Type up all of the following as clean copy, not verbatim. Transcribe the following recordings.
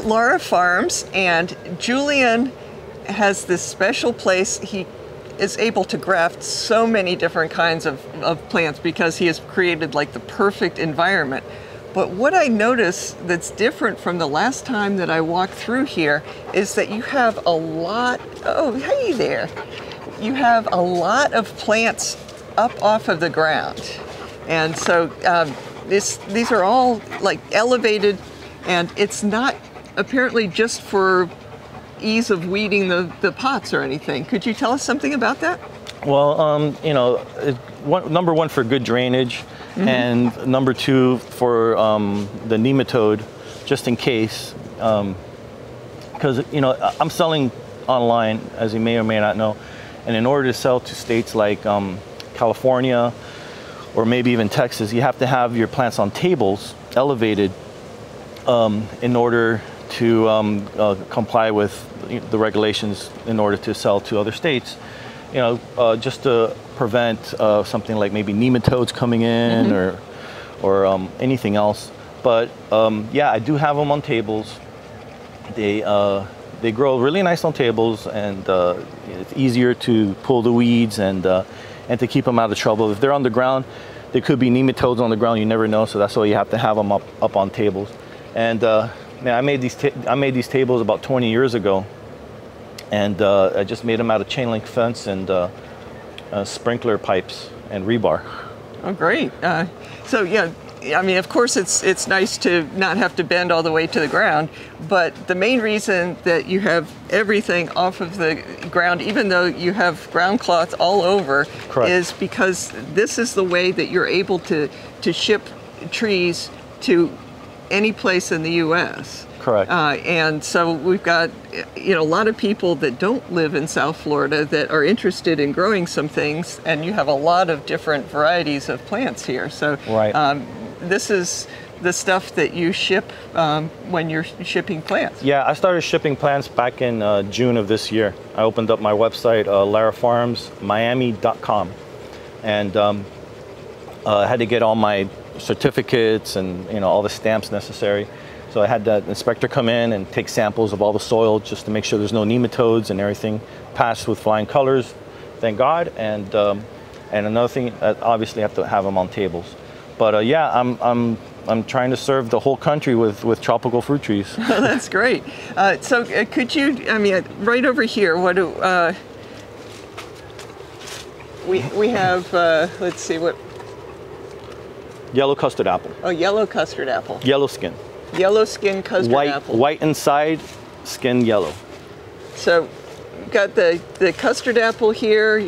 at Lara Farms, and Julian has this special place. He is able to graft so many different kinds of plants because he has created like the perfect environment. But what I notice that's different from the last time that I walked through here is that you have a lot, oh, hey there. You have a lot of plants up off of the ground. And so these are all like elevated, and it's not apparently just for ease of weeding the pots or anything. Could you tell us something about that? Well, you know, number one, for good drainage, and number two, for the nematode, just in case. Because, you know, I'm selling online, as you may or may not know, and in order to sell to states like California or maybe even Texas, you have to have your plants on tables, elevated, in order to comply with the regulations in order to sell to other states. You know, just to prevent something like maybe nematodes coming in or anything else. But yeah, I do have them on tables. They grow really nice on tables, and it's easier to pull the weeds and to keep them out of trouble. If they're on the ground, there could be nematodes on the ground. You never know, so that's why you have to have them up on tables. And man, I made these tables about 20 years ago, and I just made them out of chain link fence and sprinkler pipes and rebar. Oh, great! So yeah, I mean, of course, it's nice to not have to bend all the way to the ground, but the main reason that you have everything off of the ground, even though you have ground cloth all over, Correct. is because this is the way that you're able to ship trees to any place in the U.S. Correct. And so we've got, you know, a lot of people that don't live in South Florida that are interested in growing some things, and you have a lot of different varieties of plants here. So right. This is the stuff that you ship when you're shipping plants. Yeah, I started shipping plants back in June of this year. I opened up my website, larafarmsmiami.com, and I had to get all my certificates and, you know, all the stamps necessary. So I had the inspector come in and take samples of all the soil just to make sure there's no nematodes, and everything passed with flying colors, thank God. And another thing, obviously have to have them on tables. But yeah, I'm trying to serve the whole country with tropical fruit trees. Oh, that's great. So could you, I mean, right over here, what do we have? Let's see what. Yellow custard apple. Oh, yellow custard apple. Yellow skin. Yellow skin custard apple. White inside, skin yellow. So, we've got the custard apple here.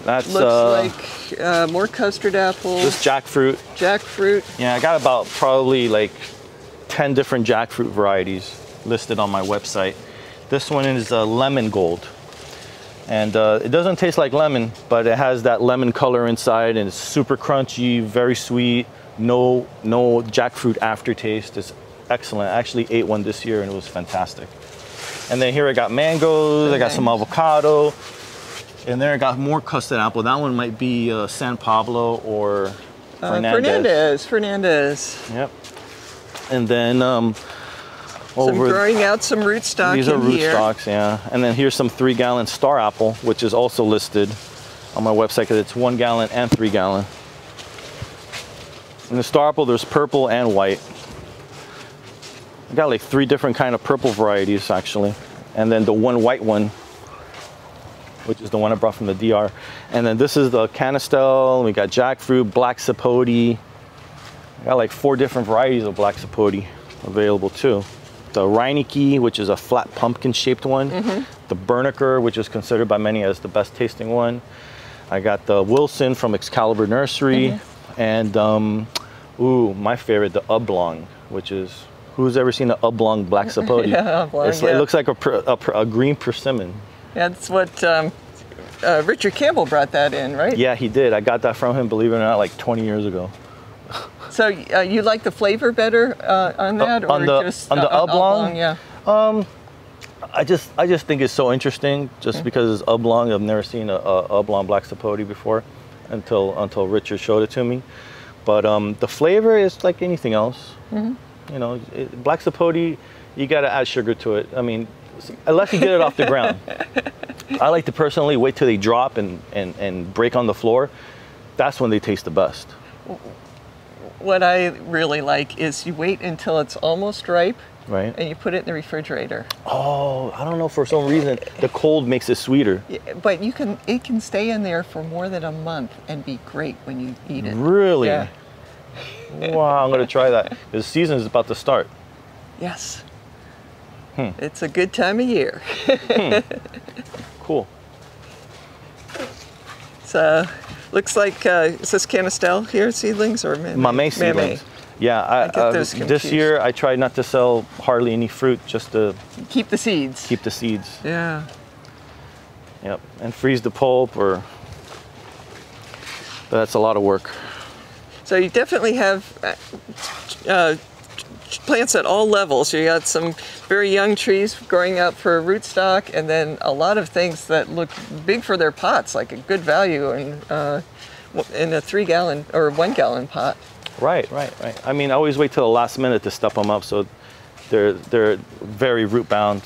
That's looks like more custard apples. This jackfruit. Jackfruit. Yeah, I got about probably like 10 different jackfruit varieties listed on my website. This one is lemon gold. And it doesn't taste like lemon, but it has that lemon color inside, and it's super crunchy, very sweet, no jackfruit aftertaste. It's excellent. I actually ate one this year, and it was fantastic. And then here I got mangoes, okay. I got some avocado, and there I got more custard apple. That one might be San Pablo or Fernandez. Fernandez. Yep. And then growing out some rootstock. These are rootstocks, yeah. And then here's some 3-gallon star apple, which is also listed on my website because it's 1 gallon and 3 gallon. In the star apple, there's purple and white. I got like 3 different kind of purple varieties actually, and then the one white one, which is the one I brought from the DR. And then this is the canistel. We got jackfruit, black sapote. I got like 4 different varieties of black sapote available too. The Reineke, which is a flat pumpkin-shaped one. The Berniker, which is considered by many as the best tasting one. I got the Wilson from Excalibur Nursery, and ooh, my favorite, the Oblong, which is, who's ever seen an Oblong black sapote? Yeah, Oblong, It looks like a green persimmon. Yeah, that's what Richard Campbell brought that in, right? Yeah, he did. I got that from him, believe it or not, like 20 years ago. So you like the flavor better on that, or just on the Oblong? Yeah. I just think it's so interesting, just because it's Oblong. I've never seen a Oblong black sapote before, until Richard showed it to me. But the flavor is like anything else. You You know, black sapote, you got to add sugar to it. I mean, unless you get it off the ground. I like to personally wait till they drop and break on the floor. That's when they taste the best. What I really like is you wait until it's almost ripe, right? And you put it in the refrigerator. Oh, I don't know, for some reason the cold makes it sweeter. Yeah, but it can stay in there for more than a month and be great when you eat it. Really? Yeah. Wow, I'm gonna try that. The season is about to start. Yes. It's a good time of year. Cool. So, looks like, is this Canistel here, seedlings, or Mamey seedlings? Yeah, this year I tried not to sell hardly any fruit, just to keep the seeds. Keep the seeds. Yeah. Yep, and freeze the pulp, but that's a lot of work. So you definitely have plants at all levels. You got some very young trees growing out for rootstock, and then a lot of things that look big for their pots, like a good value in a 3-gallon or 1-gallon pot. Right. I mean, I always wait till the last minute to step them up, so they're very root bound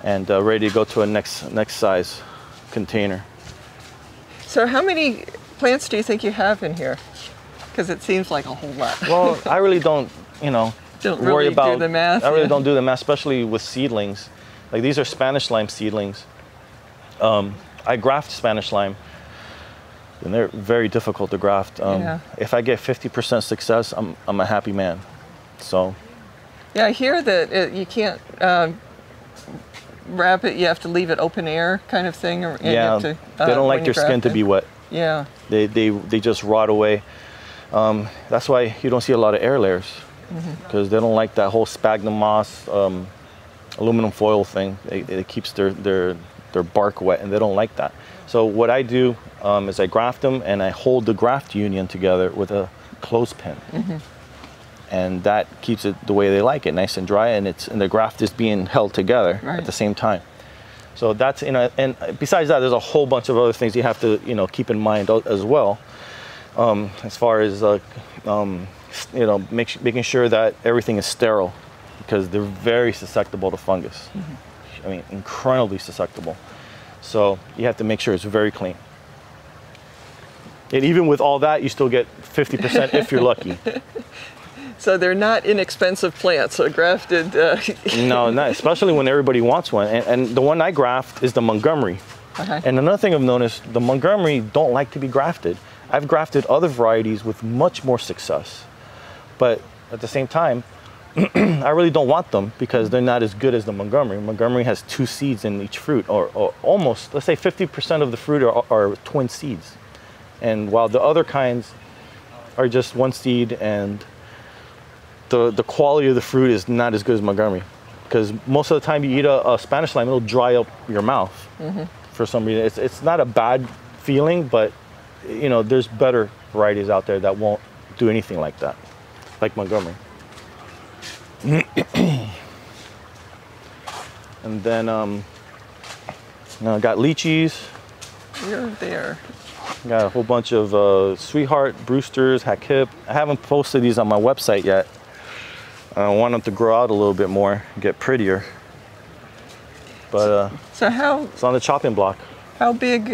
and ready to go to a next size container. So how many plants do you think you have in here? Because it seems like a whole lot. Well, I really don't, worry about do the math. I really don't do the math, especially with seedlings. Like, these are Spanish lime seedlings. I graft Spanish lime, and they're very difficult to graft. If I get 50% success, I'm a happy man. So. Yeah, I hear that you can't wrap it. You have to leave it open air, kind of thing. Or, yeah, they don't like their skin to be wet. Yeah. They just rot away. That's why you don't see a lot of air layers, because they don't like that whole sphagnum moss, aluminum foil thing. It keeps their bark wet, and they don't like that. So what I do is I graft them, and I hold the graft union together with a clothespin, and that keeps it the way they like it, nice and dry, and the graft is being held together at the same time. So that's, and besides that, there's a whole bunch of other things you have to keep in mind as well. As far as making sure that everything is sterile, because they're very susceptible to fungus. I mean, incredibly susceptible. So you have to make sure it's very clean. And even with all that, you still get 50% if you're lucky. So they're not inexpensive plants, so grafted. No, not especially when everybody wants one. And the one I graft is the Montgomery. And another thing I've noticed, the Montgomery don't like to be grafted. I've grafted other varieties with much more success, but at the same time, I really don't want them because they're not as good as the Montgomery. Montgomery has 2 seeds in each fruit, or almost, let's say 50% of the fruit are twin seeds. And while the other kinds are just 1 seed, and the quality of the fruit is not as good as Montgomery, because most of the time you eat a Spanish lime, it'll dry up your mouth for some reason. It's not a bad feeling, but there's better varieties out there that won't do anything like that, like Montgomery. And then I got lychees. You're there. Got a whole bunch of Sweetheart, Brewsters, Hakip. I haven't posted these on my website yet. I want them to grow out a little bit more, get prettier. But so it's on the chopping block. How big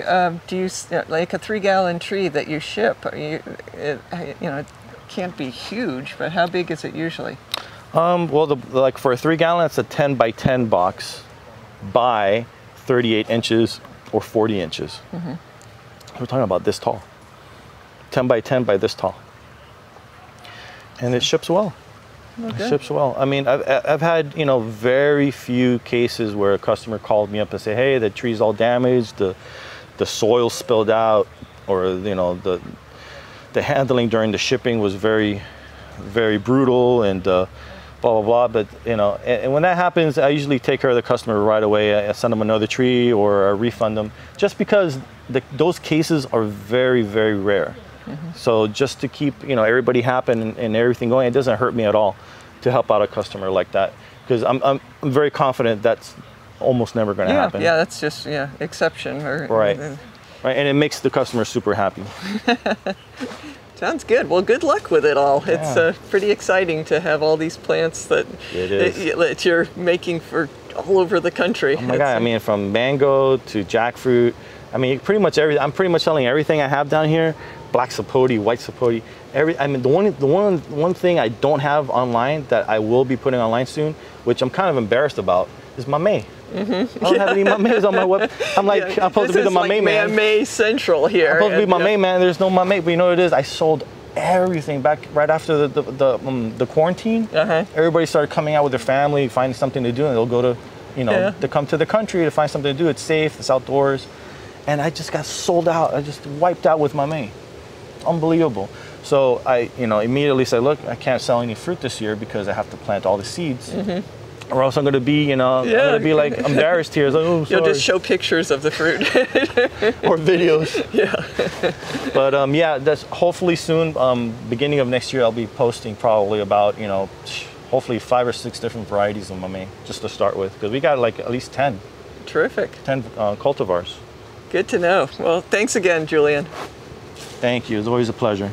do you, like a 3-gallon tree that you ship? It can't be huge, but how big is it usually? Well, like for a 3-gallon, it's a 10 by 10 box by 38 inches or 40 inches. We're talking about this tall. 10 by 10 by this tall. And it ships well. Okay. It ships well. I mean, I've had, very few cases where a customer called me up and say, hey, the tree's all damaged, the soil spilled out, or, the handling during the shipping was very, very brutal, and blah, blah, blah. But, and when that happens, I usually take care of the customer right away. I send them another tree, or I refund them, just because those cases are very, very rare. So just to keep everybody happy and everything going, it doesn't hurt me at all to help out a customer like that, because I'm very confident that's almost never going to happen. Yeah, that's just exception. Right, and it makes the customer super happy. Sounds good. Well, good luck with it all. Yeah. It's pretty exciting to have all these plants that, It is. that you're making for all over the country. Oh my God, I mean, from mango to jackfruit. I mean, pretty much everything. I'm pretty much selling everything I have down here. Black sapote, white sapote. I mean, the one thing I don't have online that I will be putting online soon, which I'm kind of embarrassed about, is mamey. I don't have any mameys on my web. I'm like, I'm supposed to be the mamey man. Mamey Central here. I'm supposed to be mamey man. There's no mamey, but you know what it is? I sold everything back right after the quarantine. Everybody started coming out with their family, finding something to do, and they'll go to, you know, to come to the country to find something to do. It's safe, it's outdoors, and I just got sold out. I just wiped out with mamey. Unbelievable. So I, you know, immediately said, look, I can't sell any fruit this year because I have to plant all the seeds. Or else I'm going to be, you know, I'm going to be like embarrassed here. Like, oh, sorry. You'll just show pictures of the fruit. Or videos. Yeah. But yeah, that's hopefully soon, beginning of next year, I'll be posting probably about, you know, hopefully 5 or 6 different varieties of mamey, just to start with. Because we got like at least 10. Terrific. 10 cultivars. Good to know. Well, thanks again, Julian. Thank you. It's always a pleasure.